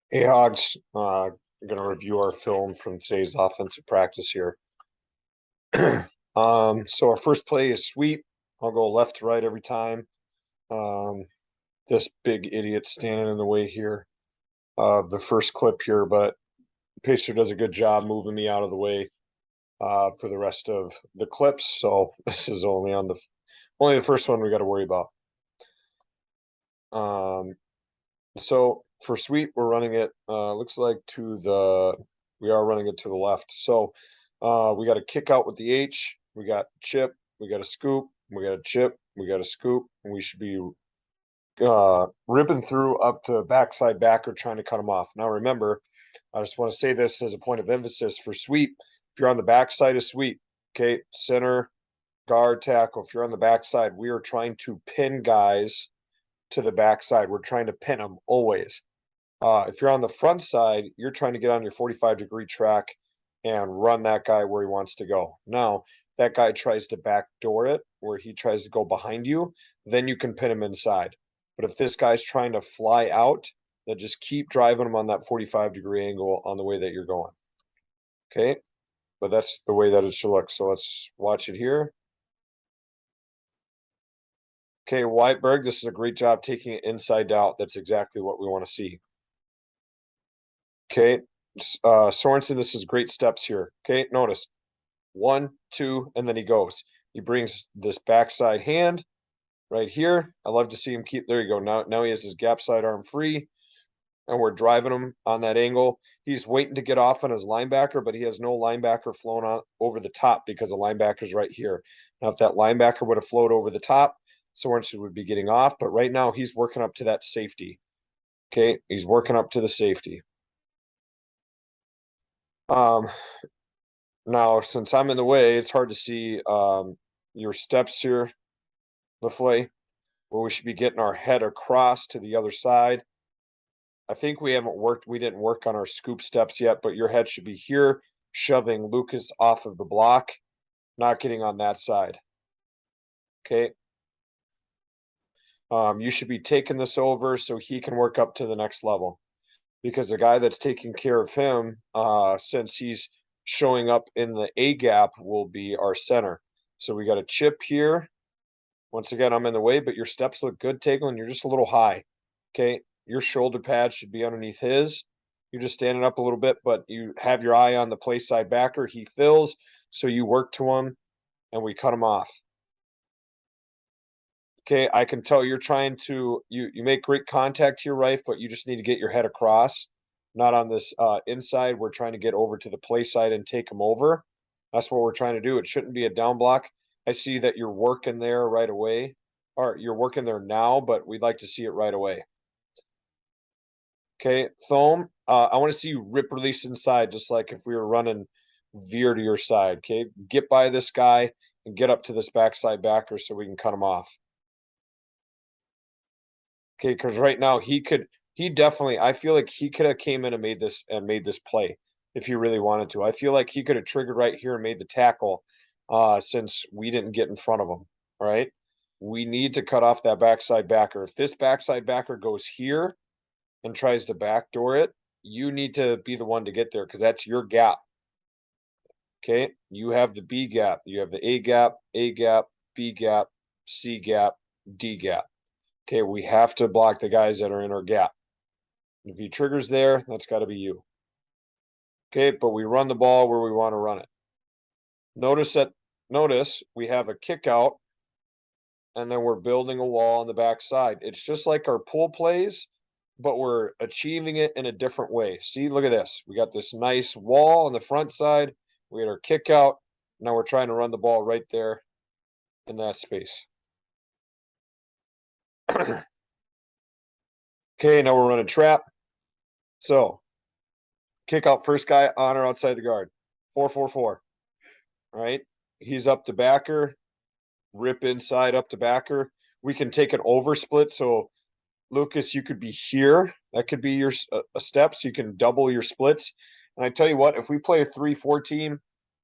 Hey Hogs, I'm gonna review our film from today's offensive practice here. So our first play is sweep. I'll go left to right every time. Um, this big idiot standing in the way here of the first clip here, but Pacer does a good job moving me out of the way for the rest of the clips. So this is only the first one we got to worry about. Um, so for sweep, we're running it. Looks like we are running it to the left. So we got a kick out with the H. We got chip. We got a scoop. We got a chip. We got a scoop. And we should be ripping through up to backside backer trying to cut them off. Now remember, I just want to say this as a point of emphasis for sweep. If you're on the backside of sweep, okay, center, guard, tackle. If you're on the backside, we are trying to pin guys to the backside. We're trying to pin them always. If you're on the front side, you're trying to get on your 45-degree track and run that guy where he wants to go. Now, that guy tries to backdoor it, where he tries to go behind you, then you can pin him inside. But if this guy's trying to fly out, then just keep driving him on that 45-degree angle on the way that you're going. Okay? But that's the way that it should look. So let's watch it here. Okay, Whiteberg, this is a great job taking it inside out. That's exactly what we want to see. Okay, Sorensen, this is great steps here. Okay, notice 1, 2, and then he goes. He brings this backside hand right here. I love to see him keep. There you go. Now he has his gap side arm free, and we're driving him on that angle. He's waiting to get off on his linebacker, but he has no linebacker flown on over the top because the linebacker's right here. Now, if that linebacker would have flowed over the top, Sorensen would be getting off. But right now, he's working up to that safety. Okay, he's working up to the safety. Um, Now, since I'm in the way, it's hard to see your steps here, LaFleur, where we should be getting our head across to the other side. I think we didn't work on our scoop steps yet, but your head should be here, shoving Lucas off of the block, not getting on that side. Okay. You should be taking this over so he can work up to the next level because the guy that's taking care of him, since he's showing up in the A gap, will be our center. So we got a chip here. Once again, I'm in the way, but your steps look good, Tagle, and you're just a little high. Okay. Your shoulder pad should be underneath his. You're just standing up a little bit, but you have your eye on the play side backer. He fills, so you work to him and we cut him off. Okay, I can tell you're trying to you make great contact here, Rife, but you just need to get your head across, not on this inside. We're trying to get over to the play side and take him over. That's what we're trying to do. It shouldn't be a down block. I see that you're working there right away, or you're working there now, but we'd like to see it right away. Okay, Thome, I want to see you rip release inside, just like if we were running veer to your side. Okay, get by this guy and get up to this backside backer so we can cut him off. Okay, because right now he definitely, I feel like he could have came in and made this play if he really wanted to. I feel like he could have triggered right here and made the tackle, since we didn't get in front of him. All right. We need to cut off that backside backer. If this backside backer goes here and tries to backdoor it, you need to be the one to get there because that's your gap. Okay. You have the B gap, you have the A gap, B gap, C gap, D gap. Okay, we have to block the guys that are in our gap. If he triggers there, that's got to be you. Okay, but we run the ball where we want to run it. Notice we have a kick out and then we're building a wall on the backside. It's just like our pull plays, but we're achieving it in a different way. See, look at this. We got this nice wall on the front side. We had our kick out. Now we're trying to run the ball right there in that space. Okay, now we're running trap. So kick out first guy on or outside the guard. 4-4-4. All right. He's up to backer. Rip inside up to backer. We can take an over split. So Lucas, you could be here. That could be your a step. So you can double your splits. And I tell you what, if we play a 3-4 team,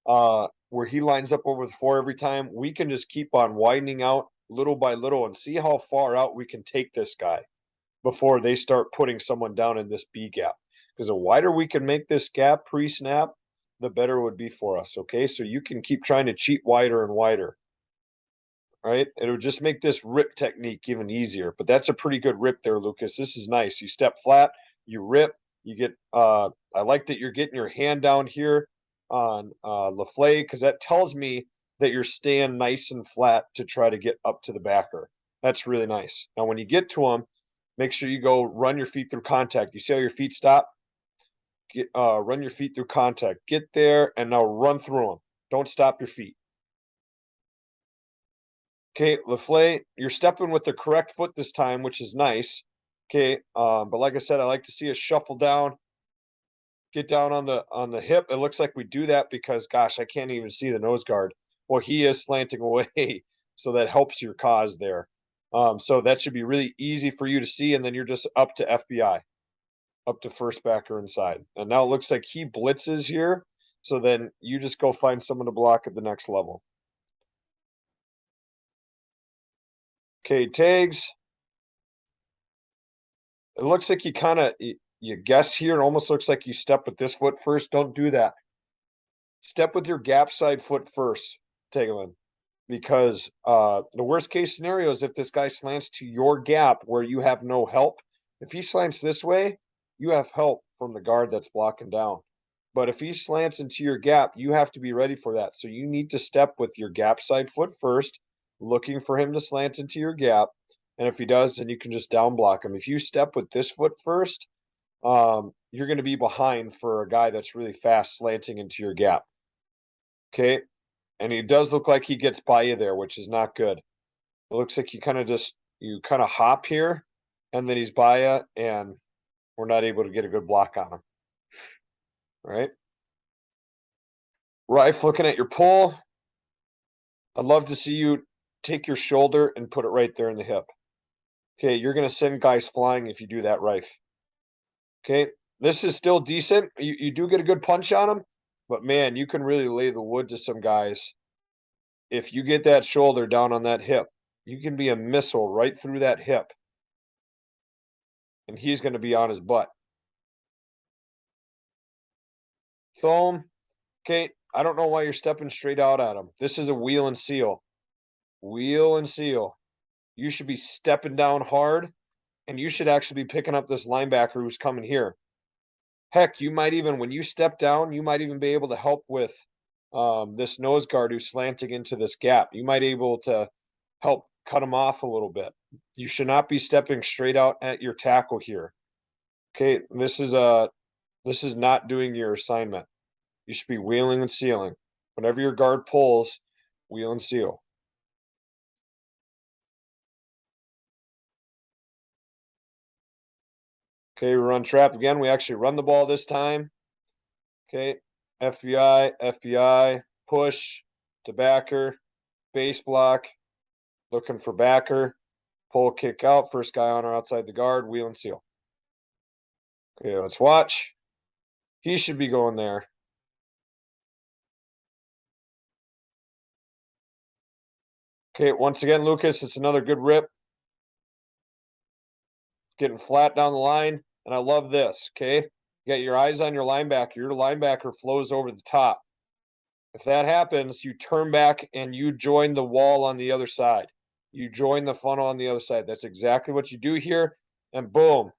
where he lines up over the 4 every time, we can just keep on widening out little by little and see how far out we can take this guy before they start putting someone down in this B gap. because the wider we can make this gap pre-snap, the better it would be for us, okay? So you can keep trying to cheat wider and wider, right? It would just make this rip technique even easier, but that's a pretty good rip there, Lucas. This is nice. You step flat, you rip, you get, I like that you're getting your hand down here on LaFleur because that tells me that you're staying nice and flat to try to get up to the backer. That's really nice. Now, when you get to him, make sure you go run your feet through contact. You see how your feet stop? Get run your feet through contact. Get there and now run through them. Don't stop your feet. Okay, LaFleur, you're stepping with the correct foot this time, which is nice. Okay, but like I said, I like to see us shuffle down, get down on the hip. It looks like we do that because, gosh, I can't even see the nose guard. Well, he is slanting away, so that helps your cause there. So that should be really easy for you to see, and then you're just up to FBI, up to first backer inside. And now it looks like he blitzes here, so then you just go find someone to block at the next level. Okay, tags. It looks like you kinda you guess here, it almost looks like you step with this foot first. Don't do that. Step with your gap side foot first, Tegelin, because, the worst case scenario is if this guy slants to your gap where you have no help. If he slants this way, you have help from the guard that's blocking down. But if he slants into your gap, you have to be ready for that. So you need to step with your gap side foot first, looking for him to slant into your gap. And if he does, then you can just down block him. If you step with this foot first, you're going to be behind for a guy that's really fast slanting into your gap. Okay. And he does look like he gets by you there, which is not good. It looks like you kind of hop here and then he's by you and we're not able to get a good block on him. All right. Rife looking at your pull. I'd love to see you take your shoulder and put it right there in the hip. Okay, you're going to send guys flying if you do that, Rife. Okay, this is still decent. You do get a good punch on him, but man, you can really lay the wood to some guys. If you get that shoulder down on that hip, you can be a missile right through that hip, and he's going to be on his butt. Thome, okay, I don't know why you're stepping straight out at him. This is a wheel and seal. Wheel and seal. You should be stepping down hard, and you should actually be picking up this linebacker who's coming here. Heck, you might even, when you step down, you might even be able to help with this nose guard who's slanting into this gap. You might be able to help cut him off a little bit. You should not be stepping straight out at your tackle here. Okay, this is not doing your assignment. You should be wheeling and sealing. Whenever your guard pulls, wheel and seal. Okay, we run trap again. We actually run the ball this time. Okay, FBI, push to backer, base block, looking for backer, pull, kick out, first guy on or outside the guard, wheel and seal. Okay, let's watch. He should be going there. Okay, once again, Lucas, it's another good rip. Getting flat down the line, and I love this, okay? You got your eyes on your linebacker. Your linebacker flows over the top. If that happens, you turn back and you join the wall on the other side. You join the funnel on the other side. That's exactly what you do here, and boom.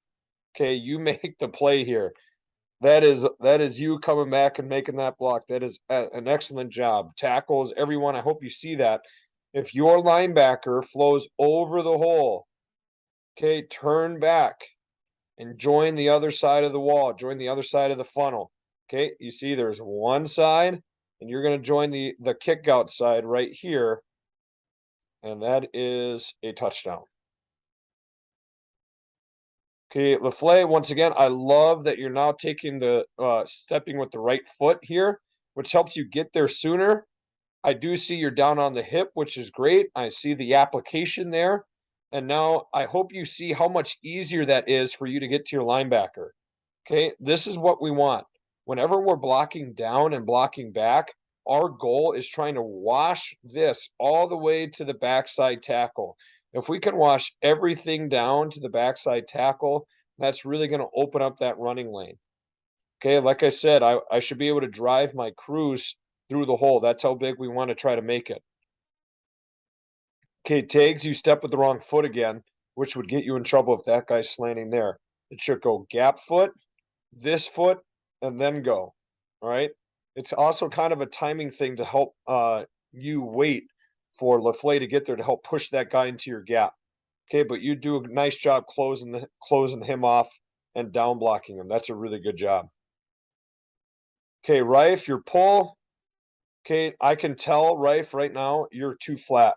Okay, you make the play here. That is you coming back and making that block. That is an excellent job. Tackles, everyone, I hope you see that. If your linebacker flows over the hole, okay, turn back and join the other side of the wall, join the other side of the funnel. Okay, you see there's one side, and you're going to join the kick out side right here, and that is a touchdown. Okay, LaFleur, once again, I love that you're now taking the stepping with the right foot here, which helps you get there sooner. I do see you're down on the hip, which is great. I see the application there. And now I hope you see how much easier that is for you to get to your linebacker. Okay, this is what we want. Whenever we're blocking down and blocking back, our goal is trying to wash this all the way to the backside tackle. If we can wash everything down to the backside tackle, that's really going to open up that running lane. Okay, like I said, I should be able to drive my cruise through the hole. That's how big we want to try to make it. Okay, tags, you step with the wrong foot again, which would get you in trouble if that guy's slanting there. It should go gap foot, this foot, and then go. All right. It's also kind of a timing thing to help you wait for LaFleur to get there to help push that guy into your gap. Okay, but you do a nice job closing him off and down blocking him. That's a really good job. Okay, Rife, your pull. Okay, I can tell, Rife, right now you're too flat.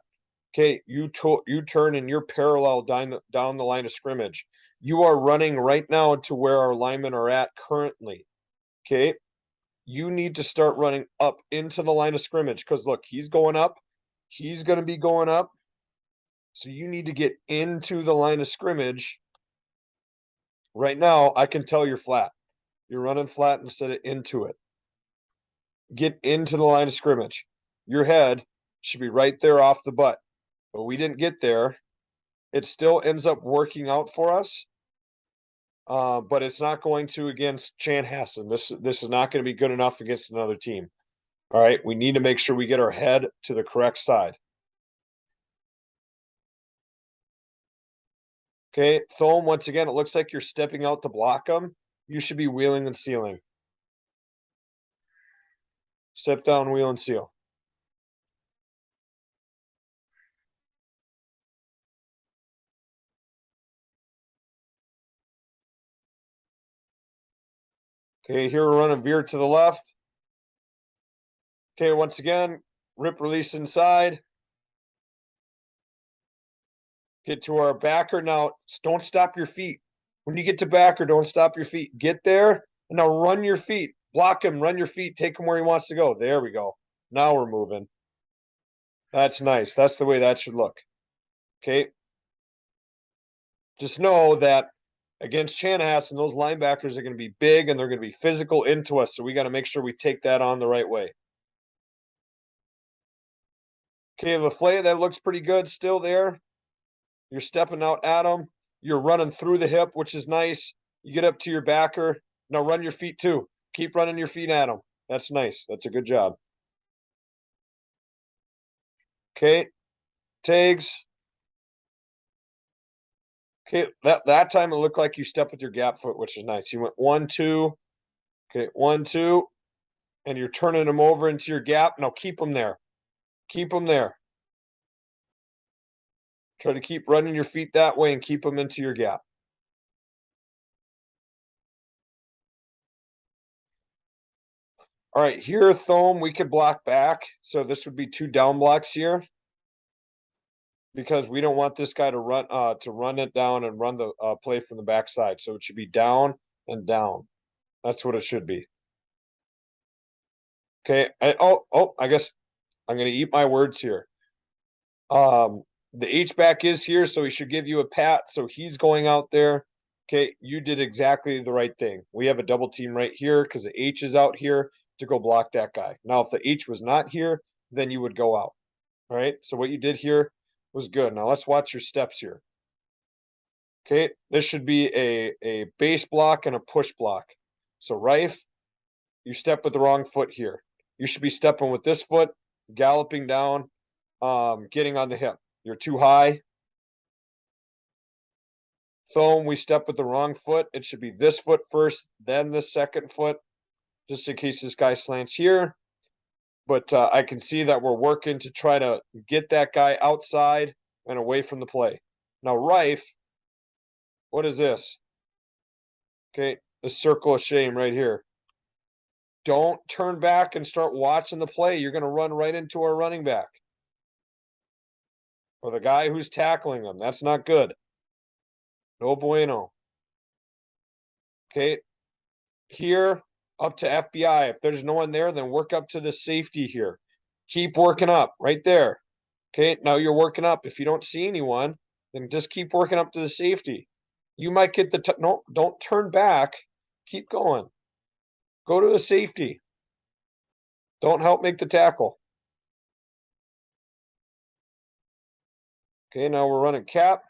Okay, you turn and you're parallel down the line of scrimmage. You are running right now to where our linemen are at currently. Okay, you need to start running up into the line of scrimmage because look, he's going up. He's going to be going up. So you need to get into the line of scrimmage. Right now, I can tell you're flat. You're running flat instead of into it. Get into the line of scrimmage. Your head should be right there off the butt. But we didn't get there. It still ends up working out for us. But it's not going to against Chanhassen. This is not going to be good enough against another team. All right, we need to make sure we get our head to the correct side. Okay, Thome, once again, it looks like you're stepping out to block them. You should be wheeling and sealing. Step down, wheel and seal. Okay, here we're running veer to the left. Okay, once again, rip release inside. Get to our backer. Now, don't stop your feet. When you get to backer, don't stop your feet. Get there, and now run your feet. Block him, run your feet, take him where he wants to go. There we go. Now we're moving. That's nice. That's the way that should look. Okay. Just know that against Chanhassen, those linebackers are going to be big and they're going to be physical into us. So we got to make sure we take that on the right way. Okay, LaFleur, that looks pretty good still there. You're stepping out at him. You're running through the hip, which is nice. You get up to your backer. Now run your feet too. Keep running your feet at him. That's nice. That's a good job. Okay, tags. Okay, that time it looked like you stepped with your gap foot, which is nice. You went 1, 2. Okay, 1, 2, and you're turning them over into your gap. Now keep them there. Keep them there. Try to keep running your feet that way and keep them into your gap. All right, here, Thome, we could block back. So this would be 2 down blocks here because we don't want this guy to run it down and run the play from the backside. So it should be down and down. That's what it should be. Okay. I guess I'm going to eat my words here. The H back is here, so he should give you a pat. So he's going out there. Okay, you did exactly the right thing. We have a double team right here because the H is out here to go block that guy. Now, if the H was not here, then you would go out. All right. So what you did here was good. Now let's watch your steps here. Okay, this should be a base block and a push block. So Rife, you step with the wrong foot here. You should be stepping with this foot, galloping down, getting on the hip. You're too high. Thome, we step with the wrong foot. It should be this foot first, then the second foot, just in case this guy slants here. But I can see that we're working to try to get that guy outside and away from the play. Now, Rife, what is this? Okay, the circle of shame right here. Don't turn back and start watching the play. You're going to run right into our running back or the guy who's tackling him. That's not good. No bueno. Okay, here up to FBI. If there's no one there, then work up to the safety here. Keep working up right there. Okay, now you're working up. If you don't see anyone, then just keep working up to the safety. You might get the no, don't turn back. Keep going. Go to the safety. Don't help make the tackle. Okay, now we're running cap.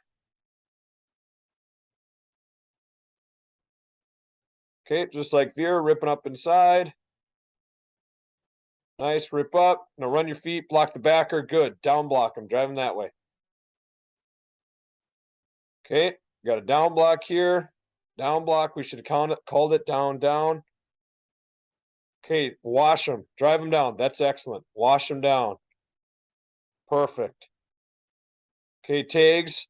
Okay, just like Veer, ripping up inside. Nice, rip up. Now run your feet, block the backer. Good. Down block him. Drive him that way. Okay, got a down block here. Down block. We should have called it down, down. Okay, wash him. Drive him down. That's excellent. Wash him down. Perfect. Okay, tags.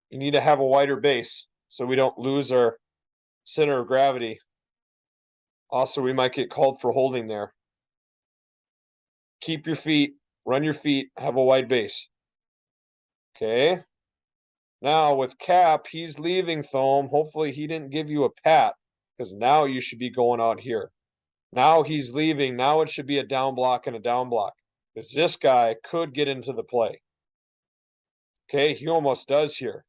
You need to have a wider base so we don't lose our center of gravity. Also, we might get called for holding there. Keep your feet, run your feet, have a wide base. Okay. Now with Cap, he's leaving Thome. Hopefully he didn't give you a pat because now you should be going out here. Now he's leaving. Now it should be a down block and a down block because this guy could get into the play. Okay, he almost does here.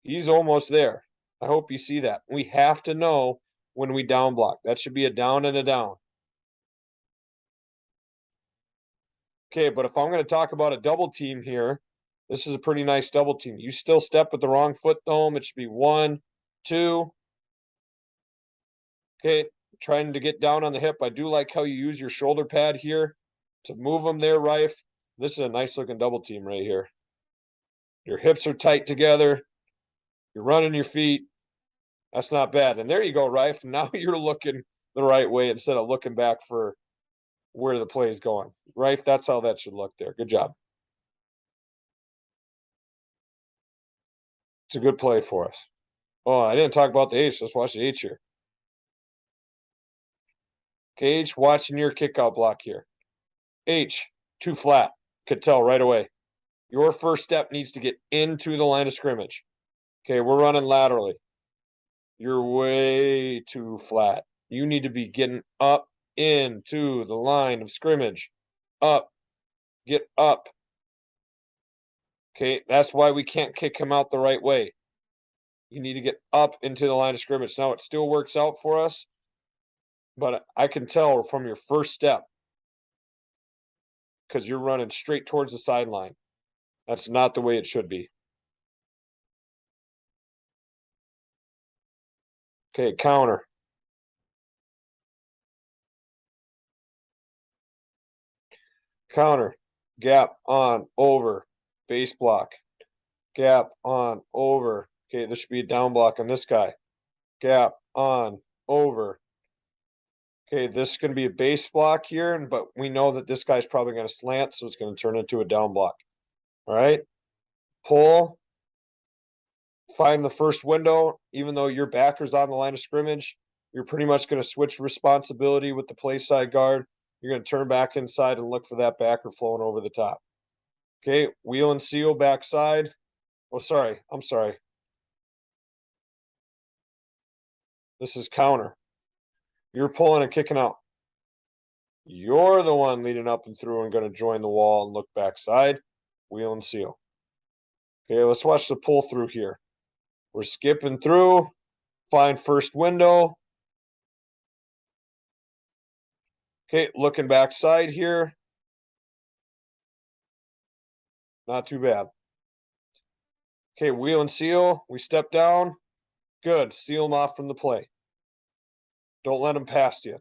He's almost there. I hope you see that. We have to know when we down block. That should be a down and a down. Okay, but if I'm going to talk about a double team here, this is a pretty nice double team. You still step with the wrong foot, Thome. It should be 1, 2. Okay, trying to get down on the hip. I do like how you use your shoulder pad here to move them there, Rife. This is a nice looking double team right here. Your hips are tight together. You're running your feet. That's not bad. And there you go, Rife. Now you're looking the right way instead of looking back for where the play is going. Rife, that's how that should look there. Good job. It's a good play for us. Oh, I didn't talk about the H. Let's watch the H here. Okay, H, watching your kick out block here. H, too flat. Could tell right away. Your first step needs to get into the line of scrimmage. Okay, we're running laterally. You're way too flat. You need to be getting up into the line of scrimmage. Up. Get up. Okay, that's why we can't kick him out the right way. You need to get up into the line of scrimmage. Now, it still works out for us, but I can tell from your first step because you're running straight towards the sideline. That's not the way it should be. Okay, counter. Counter. Gap on, over. Base block. Gap on, over. Okay, this should be a down block on this guy. Gap on, over. Okay, this is going to be a base block here, but we know that this guy's probably going to slant, so it's going to turn into a down block. All right, pull, find the first window. Even though your backer's on the line of scrimmage, you're pretty much going to switch responsibility with the play side guard. You're going to turn back inside and look for that backer flowing over the top. Okay, wheel and seal backside. Oh, sorry, I'm sorry. This is counter. You're pulling and kicking out. You're the one leading up and through and going to join the wall and look backside. Wheel and seal. Okay, let's watch the pull through here. We're skipping through. Find first window. Okay, looking backside here. Not too bad. Okay, wheel and seal. We step down. Good. Seal them off from the play. Don't let them past you.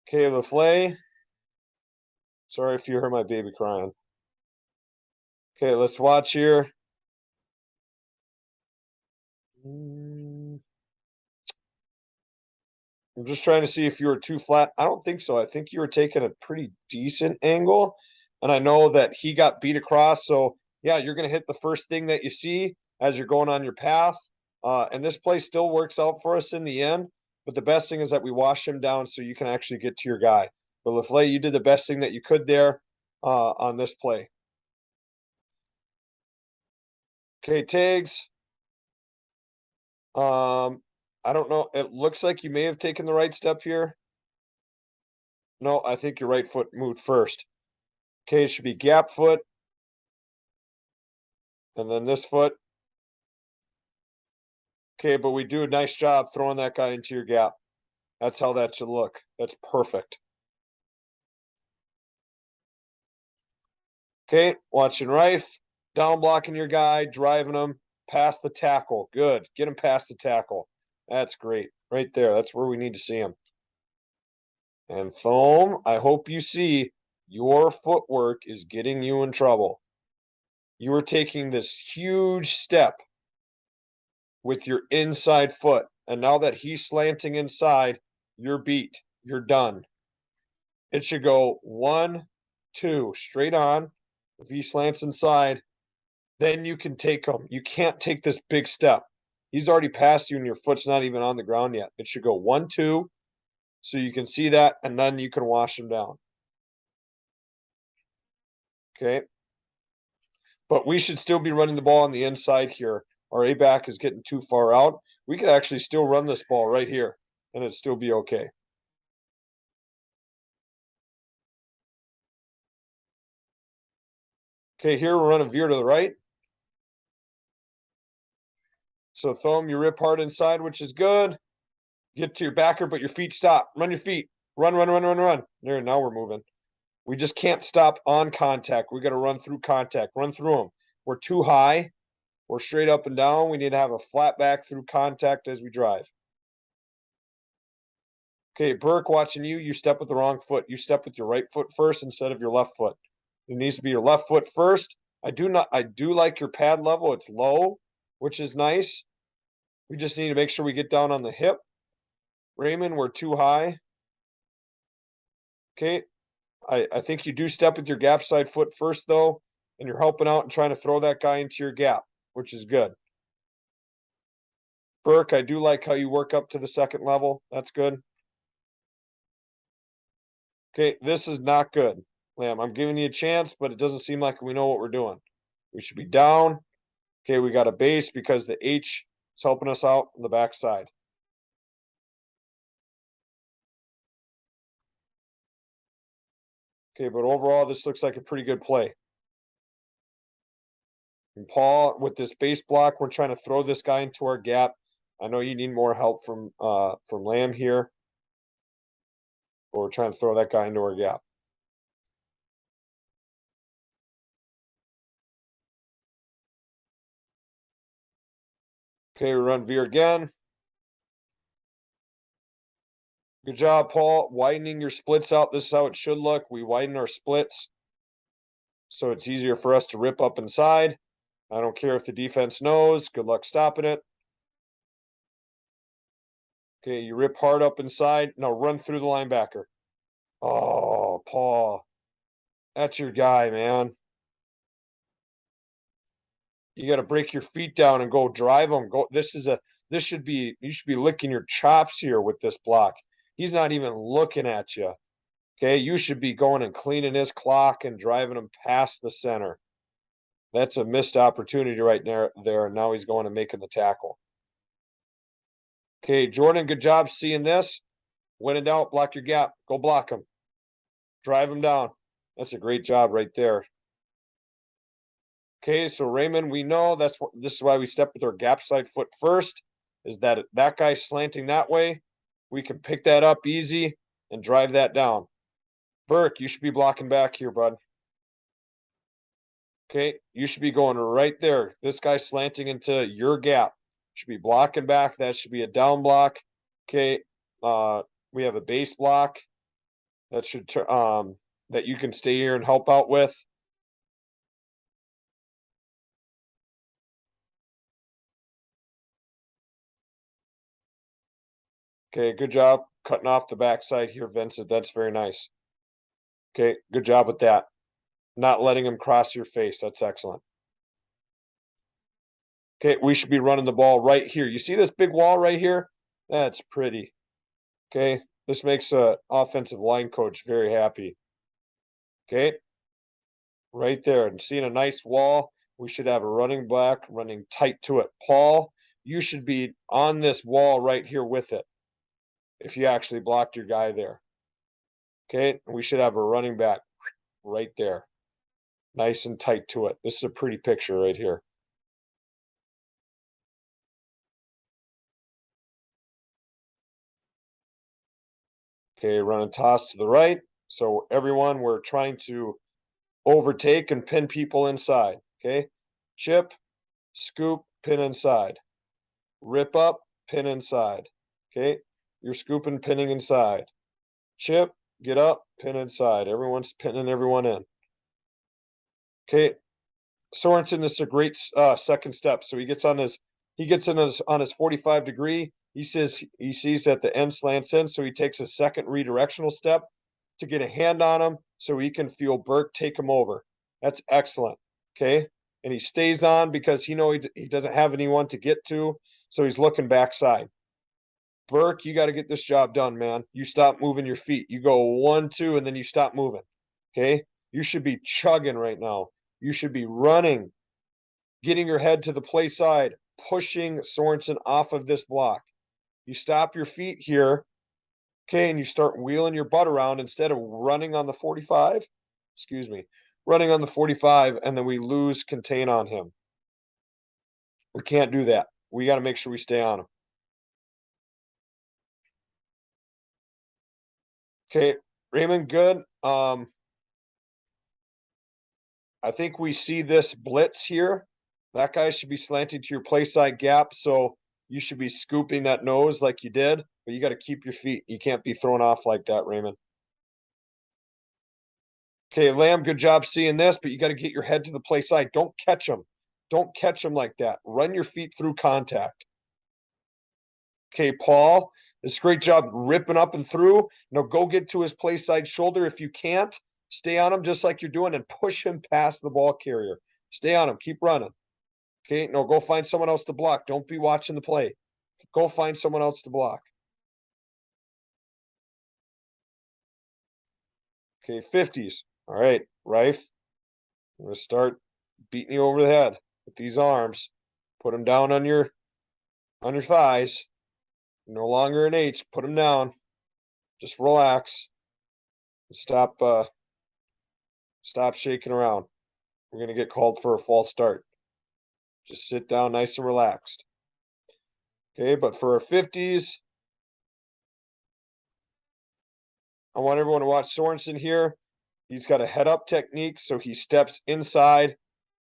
Okay, the flay. Sorry if you heard my baby crying. Okay, let's watch here. I'm just trying to see if you were too flat. I don't think so. I think you were taking a pretty decent angle. And I know that he got beat across. So, yeah, you're going to hit the first thing that you see as you're going on your path. And this play still works out for us in the end. But the best thing is that we wash him down so you can actually get to your guy. But LaFleur, you did the best thing that you could there on this play. Okay, tags. I don't know. It looks like you may have taken the right step here. No, I think your right foot moved first. Okay, it should be gap foot. And then this foot. Okay, but we do a nice job throwing that guy into your gap. That's how that should look. That's perfect. Okay, watching Rife, down blocking your guy, driving him. past the tackle. Good. Get him past the tackle. That's great. Right there. That's where we need to see him. And Thome, I hope you see your footwork is getting you in trouble. You are taking this huge step with your inside foot. And now that he's slanting inside, you're beat. You're done. It should go 1, 2, straight on. If he slants inside, then you can take him. You can't take this big step. He's already passed you and your foot's not even on the ground yet. It should go 1, 2, so you can see that, and then you can wash him down. Okay. But we should still be running the ball on the inside here. Our A-back is getting too far out. We could actually still run this ball right here, and it'd still be okay. Okay, here we're running veer to the right. So Thome, you rip hard inside, which is good. Get to your backer, but your feet stop. Run your feet. Run, run, run, run, run. There, now we're moving. We just can't stop on contact. We got to run through contact. Run through them. We're too high. We're straight up and down. We need to have a flat back through contact as we drive. Okay, Burke, watching you. You step with the wrong foot. You step with your right foot first instead of your left foot. It needs to be your left foot first. I do like your pad level. It's low, which is nice. We just need to make sure we get down on the hip. Raymond, we're too high. Okay. I think you do step with your gap side foot first, though, and you're helping out and trying to throw that guy into your gap, which is good. Burke, I do like how you work up to the second level. That's good. Okay, this is not good, Lamb. I'm giving you a chance, but it doesn't seem like we know what we're doing. We should be down. Okay, we got a base because the H is helping us out on the backside. Okay, but overall, this looks like a pretty good play. And Paul, with this base block, we're trying to throw this guy into our gap. I know you need more help from Lamb here. But we're trying to throw that guy into our gap. Okay, we run veer again. Good job, Paul. Widening your splits out. This is how it should look. We widen our splits so it's easier for us to rip up inside. I don't care if the defense knows. Good luck stopping it. Okay, you rip hard up inside. Now run through the linebacker. Oh, Paul. That's your guy, man. You got to break your feet down and go drive them. Go. You should be licking your chops here with this block. He's not even looking at you. Okay, you should be going and cleaning his clock and driving him past the center. That's a missed opportunity right there. Now he's going and making the tackle. Okay, Jordan, good job seeing this. When in doubt, block your gap. Go block him. Drive him down. That's a great job right there. Okay, so Raymond, we know this is why we step with our gap side foot first, is that guy's slanting that way. We can pick that up easy and drive that down. Burke, you should be blocking back here, bud. Okay, you should be going right there. This guy's slanting into your gap. Should be blocking back. That should be a down block. Okay, we have a base block that should that you can stay here and help out with. Okay, good job cutting off the backside here, Vincent. That's very nice. Okay, good job with that. Not letting him cross your face. That's excellent. Okay, we should be running the ball right here. You see this big wall right here? That's pretty. Okay, this makes a offensive line coach very happy. Okay, right there. And seeing a nice wall, we should have a running back running tight to it. Paul, you should be on this wall right here with it if you actually blocked your guy there. Okay, we should have a running back right there. Nice and tight to it. This is a pretty picture right here. Okay, run and toss to the right. So everyone, we're trying to overtake and pin people inside. Okay, chip, scoop, pin inside. Rip up, pin inside. Okay, you're scooping, pinning inside. Chip, get up, pin inside. Everyone's pinning everyone in. Okay, Sorensen, this is a great second step. So he gets on his 45 degree. He sees that the end slants in, so he takes a second redirectional step to get a hand on him so he can feel Burke take him over. That's excellent. Okay. And he stays on because he doesn't have anyone to get to. So he's looking backside. Burke, you got to get this job done, man. You stop moving your feet. You go 1, 2, and then you stop moving. Okay. You should be chugging right now. You should be running, getting your head to the play side, pushing Sorensen off of this block. You stop your feet here. Okay, and you start wheeling your butt around instead of running on the 45. Excuse me, running on the 45, and then we lose contain on him. We can't do that. We got to make sure we stay on him. Okay, Raymond, good. I think we see this blitz here. That guy should be slanting to your play side gap, so you should be scooping that nose like you did, but you got to keep your feet. You can't be thrown off like that, Raymond. Okay, Lamb, good job seeing this, but you got to get your head to the play side. Don't catch him. Don't catch him like that. Run your feet through contact. Okay, Paul, it's a great job ripping up and through. Now go get to his play side shoulder. If you can't, stay on him just like you're doing and push him past the ball carrier. Stay on him. Keep running. Okay, no, go find someone else to block. Don't be watching the play. Go find someone else to block. Okay, 50s. All right, Rife. I'm going to start beating you over the head with these arms. Put them down on your thighs. No longer an H. Put them down. Just relax. Stop shaking around. We're going to get called for a false start. Just sit down nice and relaxed. Okay, but for our 50s, I want everyone to watch Sorensen here. He's got a head up technique, so he steps inside,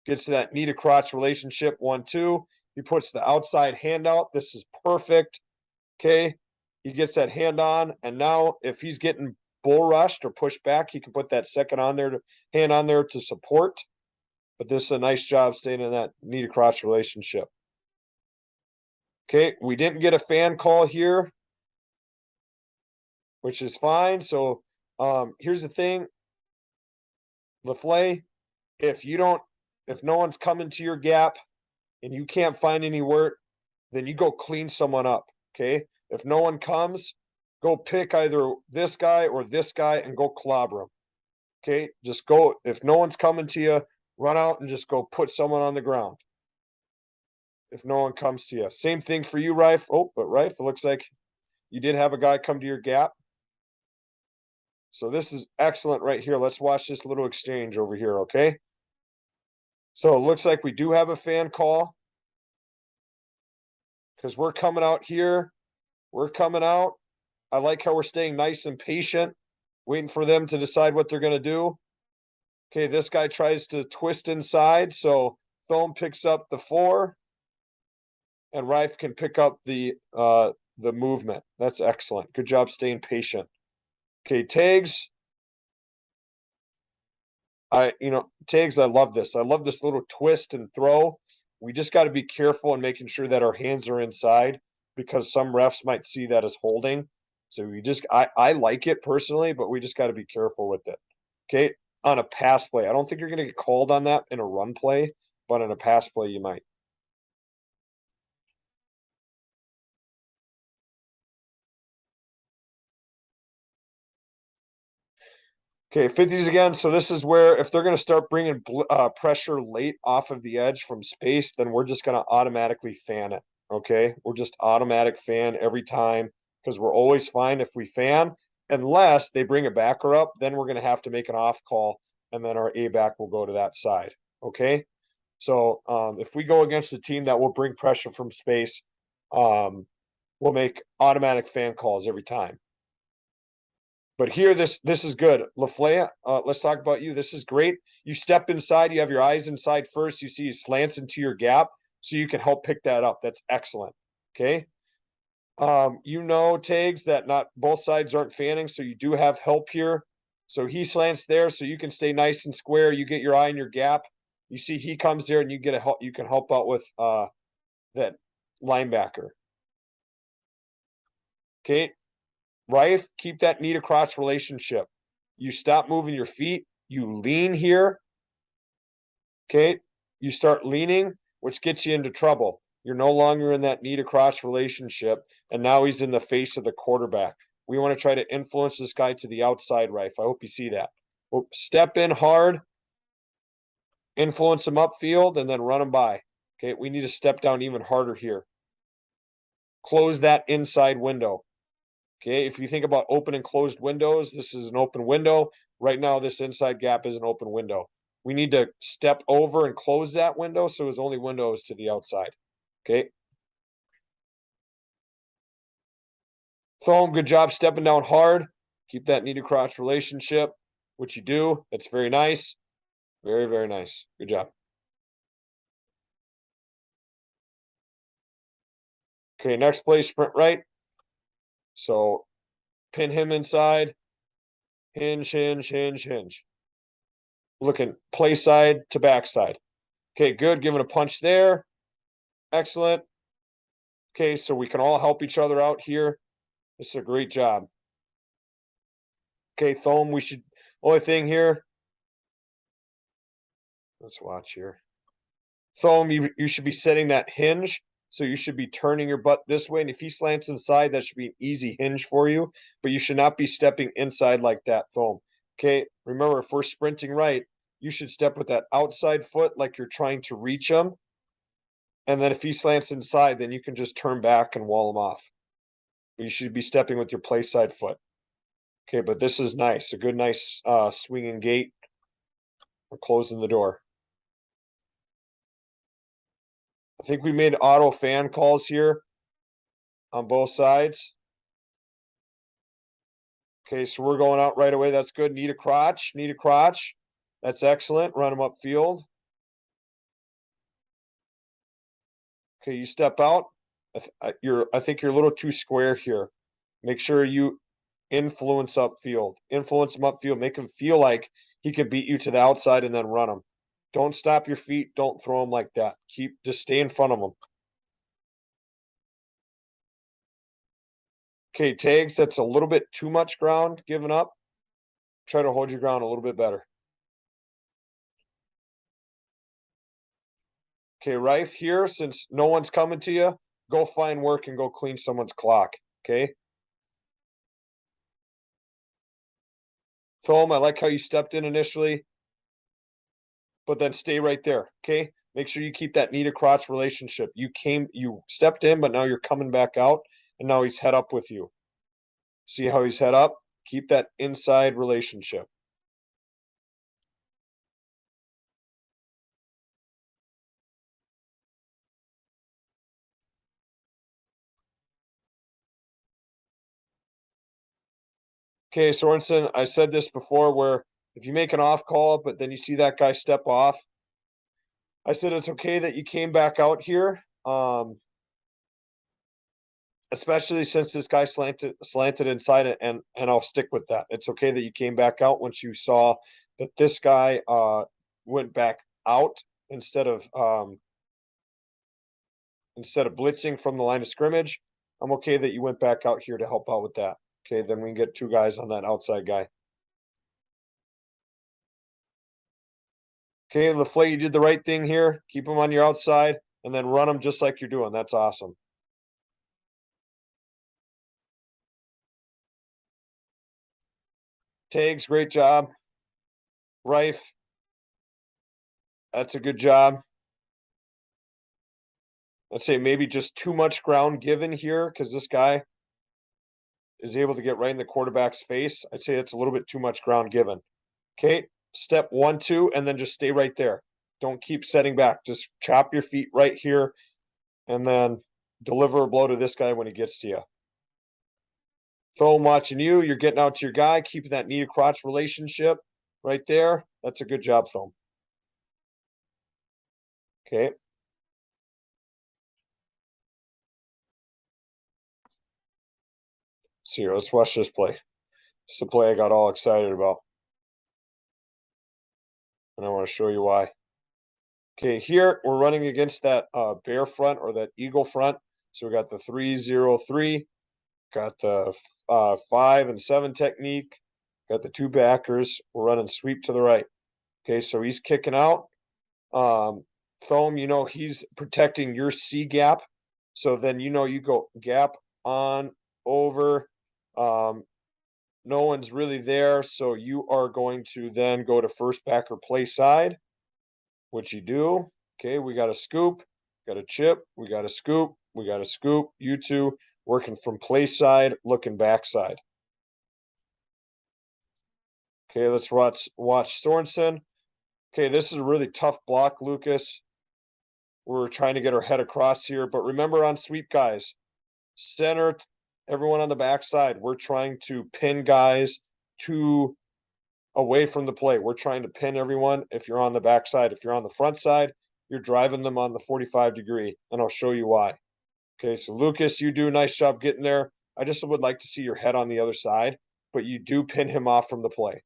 gets to that knee to crotch relationship, 1, 2. He puts the outside hand out. This is perfect. Okay, he gets that hand on, and now if he's getting bull rushed or pushed back, he can put that second hand on there to support. But this is a nice job staying in that knee to crotch relationship. Okay, we didn't get a fan call here, which is fine. So here's the thing, LaFleur, if no one's coming to your gap and you can't find any work, then you go clean someone up. Okay, if no one comes, go pick either this guy or this guy and go clobber him. Okay, just go. If no one's coming to you, run out and just go put someone on the ground. If no one comes to you, same thing for you, Rife. Oh, but Rife, it looks like you did have a guy come to your gap. So this is excellent right here. Let's watch this little exchange over here, okay? So it looks like we do have a fan call because we're coming out here. We're coming out. I like how we're staying nice and patient, waiting for them to decide what they're going to do. Okay, this guy tries to twist inside, so Thome picks up the 4, and Rife can pick up the movement. That's excellent. Good job staying patient. Okay, tags. Tags, I love this. I love this little twist and throw. We just got to be careful in making sure that our hands are inside because some refs might see that as holding. So I like it personally, but we just got to be careful with it. Okay, on a pass play. I don't think you're going to get called on that in a run play, but in a pass play, you might. Okay, 50s again. So this is where if they're going to start bringing pressure late off of the edge from space, then we're just going to automatically fan it. Okay, we're just automatic fan every time because we're always fine if we fan, unless they bring a backer up. Then we're going to have to make an off call, and then our A back will go to that side. Okay, so if we go against a team that will bring pressure from space, we'll make automatic fan calls every time. But here, this is good. LaFleur, let's talk about you. This is great. You step inside. You have your eyes inside first. You see he slants into your gap. so you can help pick that up. That's excellent. Okay. You know, Tags, that not both sides aren't fanning, so you do have help here. So he slants there, so you can stay nice and square. You get your eye in your gap. You see he comes there and you get a help, you can help out with that linebacker. Okay. Rife, keep that knee to crotch relationship. You stop moving your feet, you lean here. Okay. You start leaning, which gets you into trouble. You're no longer in that knee to crotch relationship, and now he's in the face of the quarterback. We want to try to influence this guy to the outside, Rife. I hope you see that. Well, step in hard, influence him upfield, and then run him by. Okay, we need to step down even harder here. Close that inside window. Okay, if you think about open and closed windows, this is an open window. Right now, this inside gap is an open window. We need to step over and close that window so his only window is to the outside. Okay. Foam, good job stepping down hard. Keep that knee to crotch relationship, which you do. That's very nice. Very, very nice. Good job. Okay, next play, sprint right. So pin him inside. Hinge, hinge, hinge, hinge. Looking play side to backside. Okay, good. Giving a punch there. Excellent. Okay, so we can all help each other out here. This is a great job. Okay, Thome, we should, only thing here. Let's watch here. Thome, you should be setting that hinge. So you should be turning your butt this way. And if he slants inside, that should be an easy hinge for you. But you should not be stepping inside like that, Thome. Okay, remember, if we're sprinting right, you should step with that outside foot like you're trying to reach him. And then if he slants inside, then you can just turn back and wall him off. You should be stepping with your play side foot. Okay, but this is nice. A good, nice swinging gait. We're closing the door. I think we made auto fan calls here on both sides. Okay, so we're going out right away. That's good. Knee to crotch, knee to crotch. That's excellent. Run them upfield. Okay, you step out. I think you're a little too square here. Make sure you influence upfield. Influence him upfield. Make him feel like he can beat you to the outside and then run him. Don't stop your feet. Don't throw him like that. Just stay in front of him. Okay, Tags, that's a little bit too much ground given up. Try to hold your ground a little bit better. Okay, Rife here, since no one's coming to you, go find work and go clean someone's clock. Okay. Thome, I like how you stepped in initially, but then stay right there. Okay. Make sure you keep that knee to crotch relationship. You stepped in, but now you're coming back out, and now he's head up with you. See how he's head up? Keep that inside relationship. Okay, Sorensen, I said this before where if you make an off call, but then you see that guy step off, I said it's okay that you came back out here. Especially since this guy slanted inside it, and I'll stick with that. It's okay that you came back out once you saw that this guy went back out instead of blitzing from the line of scrimmage. I'm okay that you went back out here to help out with that. Okay, then we can get two guys on that outside guy. Okay, LaFleur, you did the right thing here. Keep him on your outside and then run him just like you're doing. That's awesome. Tags, great job. Rife, that's a good job. I'd say maybe just too much ground given here because this guy is able to get right in the quarterback's face. I'd say it's a little bit too much ground given. Okay, step 1, 2, and then just stay right there. Don't keep setting back. Just chop your feet right here and then deliver a blow to this guy when he gets to you. Thome, watching you. You're getting out to your guy, keeping that knee to crotch relationship right there. That's a good job, Thome. Okay. So here, let's watch this play. It's the play I got all excited about. And I want to show you why. Okay, here we're running against that bear front or that eagle front. So we got the 3-0-3, got the 5 and 7 technique, got the two backers. We're running sweep to the right. Okay, so he's kicking out. Thome, he's protecting your C gap. So then you go gap on over. No one's really there, so you are going to then go to first backer play side, which you do. Okay, we got a scoop, got a chip, we got a scoop, we got a scoop. You two working from play side, looking backside. Okay, let's watch Sorensen. Okay, this is a really tough block, Lucas. We're trying to get our head across here, but remember on sweep, guys, center everyone on the backside. We're trying to pin guys to away from the play. We're trying to pin everyone if you're on the backside. If you're on the front side, you're driving them on the 45-degree, and I'll show you why. Okay, so Lucas, you do a nice job getting there. I just would like to see your head on the other side, but you do pin him off from the play.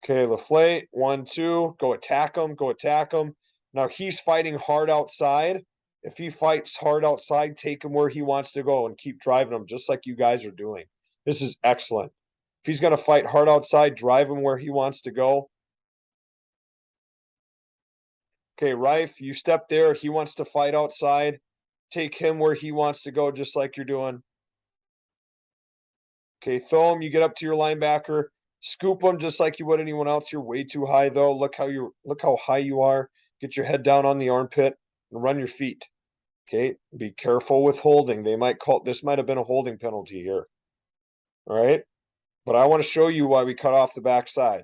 Okay, LaFleur, 1-2, go attack him, go attack him. Now he's fighting hard outside. If he fights hard outside, take him where he wants to go and keep driving him just like you guys are doing. This is excellent. If he's going to fight hard outside, drive him where he wants to go. Okay, Rife, you step there. He wants to fight outside. Take him where he wants to go, just like you're doing. Okay, Thome, you get up to your linebacker. Scoop him just like you would anyone else. You're way too high though. Look how high you are. Get your head down on the armpit and run your feet. Okay, be careful with holding. This might have been a holding penalty here. All right, but I want to show you why we cut off the backside.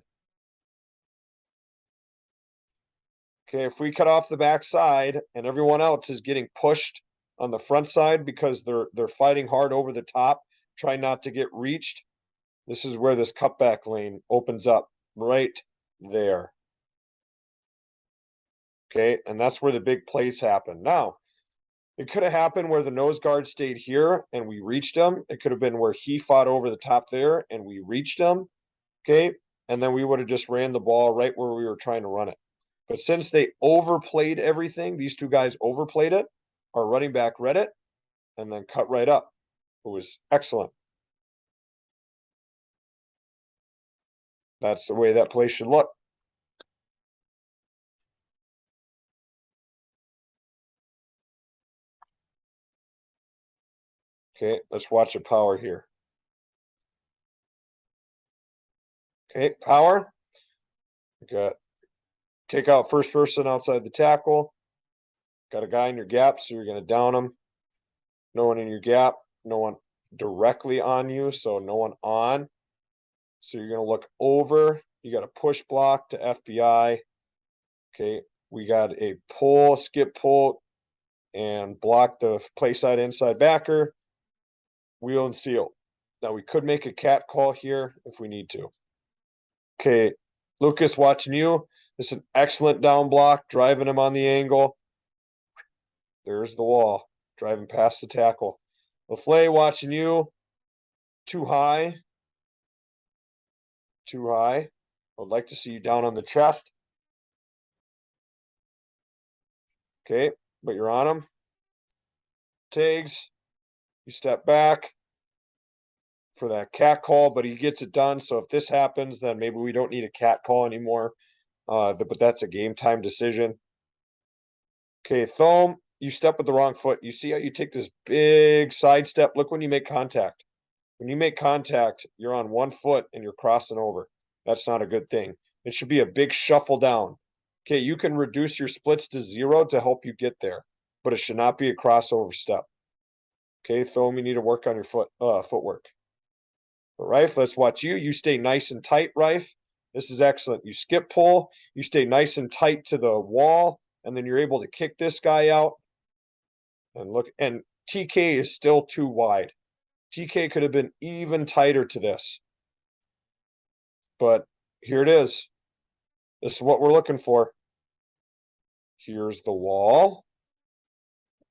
Okay, if we cut off the backside and everyone else is getting pushed on the front side because they're fighting hard over the top, trying not to get reached. This is where this cutback lane opens up right there. Okay, and that's where the big plays happen. Now, it could have happened where the nose guard stayed here and we reached him. It could have been where he fought over the top there and we reached him. Okay, and then we would have just ran the ball right where we were trying to run it. But since they overplayed everything, these two guys overplayed it, our running back read it and then cut right up. It was excellent. That's the way that play should look. Okay, let's watch the power here. Okay, power. We got kick out first person outside the tackle. Got a guy in your gap, so you're going to down him. No one in your gap, no one directly on you, so no one on. So you're going to look over. You got a push block to FBI. Okay, we got a pull, skip pull, and block the play side inside backer. Wheel and seal. Now we could make a cat call here if we need to. Okay, Lucas, watching you. This is an excellent down block, driving him on the angle. There's the wall, driving past the tackle. LaFleur, watching you. Too high. Too high. I would like to see you down on the chest. Okay, but you're on him. Tags. You step back for that cat call, but he gets it done. So if this happens, then maybe we don't need a cat call anymore. But that's a game time decision. Okay, Thome, you step with the wrong foot. You see how you take this big side step? Look when you make contact. When you make contact, you're on one foot and you're crossing over. That's not a good thing. It should be a big shuffle down. Okay, you can reduce your splits to 0 to help you get there, but it should not be a crossover step. Okay, Thome, you need to work on your footwork. But Rife, let's watch you. You stay nice and tight, Rife. This is excellent. You skip pull, you stay nice and tight to the wall, and then you're able to kick this guy out. And look, and TK is still too wide. TK could have been even tighter to this. But here it is. This is what we're looking for. Here's the wall.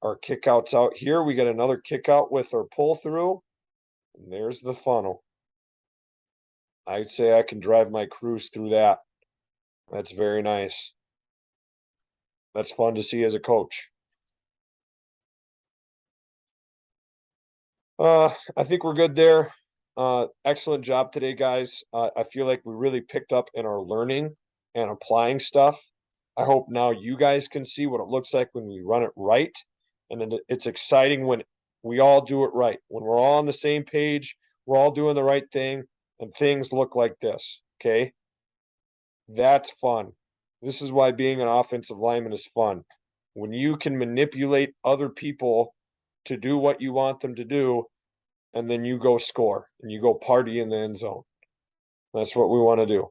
our kick outs out here. We get another kick out with our pull through. And there's the funnel. I'd say I can drive my cruise through that. That's very nice. That's fun to see as a coach. I think we're good there. Excellent job today, guys. I feel like we really picked up in our learning and applying stuff. I hope now you guys can see what it looks like when we run it right. And then it's exciting when we all do it right. When we're all on the same page, we're all doing the right thing, and things look like this. Okay. That's fun. This is why being an offensive lineman is fun. When you can manipulate other people to do what you want them to do, and then you go score and you go party in the end zone. That's what we want to do.